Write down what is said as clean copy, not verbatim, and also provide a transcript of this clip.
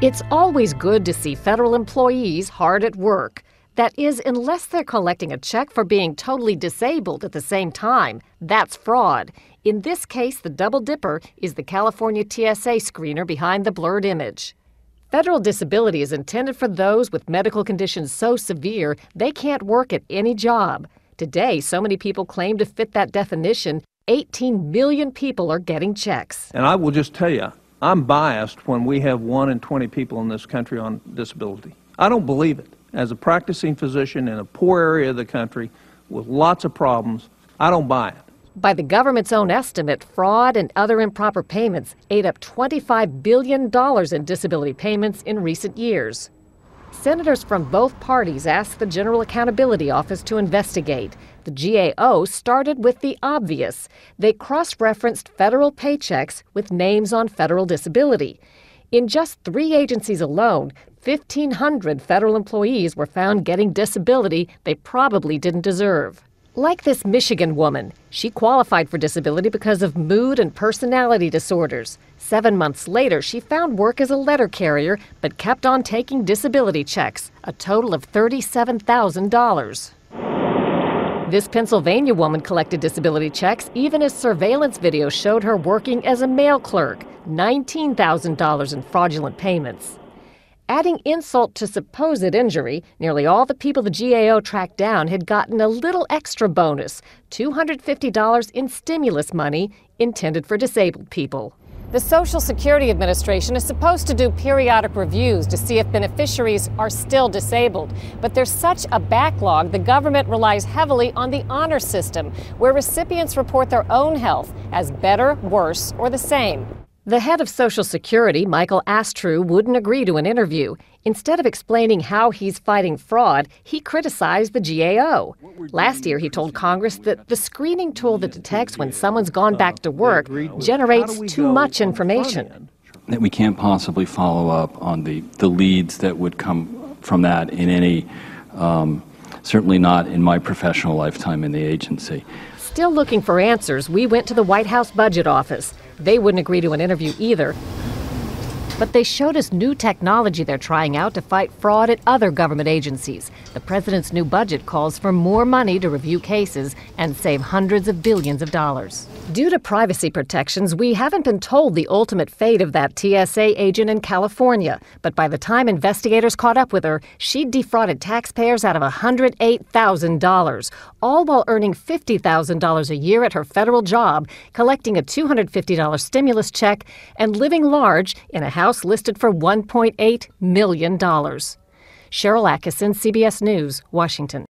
It's always good to see federal employees hard at work. That is, unless they're collecting a check for being totally disabled at the same time. That's fraud. In this case, the double dipper is the California TSA screener behind the blurred image. Federal disability is intended for those with medical conditions so severe they can't work at any job. Today, so many people claim to fit that definition, 18 million people are getting checks. And I will just tell you, I'm biased when we have 1 in 20 people in this country on disability. I don't believe it. As a practicing physician in a poor area of the country with lots of problems, I don't buy it. By the government's own estimate, fraud and other improper payments ate up $25 billion in disability payments in recent years. Senators from both parties asked the General Accountability Office to investigate. The GAO started with the obvious. They cross-referenced federal paychecks with names on federal disability. In just 3 agencies alone, 1,500 federal employees were found getting disability they probably didn't deserve. Like this Michigan woman, she qualified for disability because of mood and personality disorders. 7 months later, she found work as a letter carrier, but kept on taking disability checks, a total of $37,000. This Pennsylvania woman collected disability checks even as surveillance video showed her working as a mail clerk, $19,000 in fraudulent payments. Adding insult to supposed injury, nearly all the people the GAO tracked down had gotten a little extra bonus, $250 in stimulus money intended for disabled people. The Social Security Administration is supposed to do periodic reviews to see if beneficiaries are still disabled. But there's such a backlog, the government relies heavily on the honor system, where recipients report their own health as better, worse, or the same. The head of Social Security, Michael Astrue, wouldn't agree to an interview. Instead of explaining how he's fighting fraud, he criticized the GAO. Last year, he told Congress that the screening tool that detects when someone's gone back to work generates too much information. That we can't possibly follow up on the leads that would come from that in any, certainly not in my professional lifetime in the agency. Still looking for answers, we went to the White House Budget Office. They wouldn't agree to an interview either. But they showed us new technology they're trying out to fight fraud at other government agencies. The president's new budget calls for more money to review cases and save hundreds of billions of dollars. Due to privacy protections, we haven't been told the ultimate fate of that TSA agent in California. But by the time investigators caught up with her, she'd defrauded taxpayers out of $108,000, all while earning $50,000 a year at her federal job, collecting a $250 stimulus check, and living large in a house listed for $1.8 million. Cheryl Atkinson, CBS News, Washington.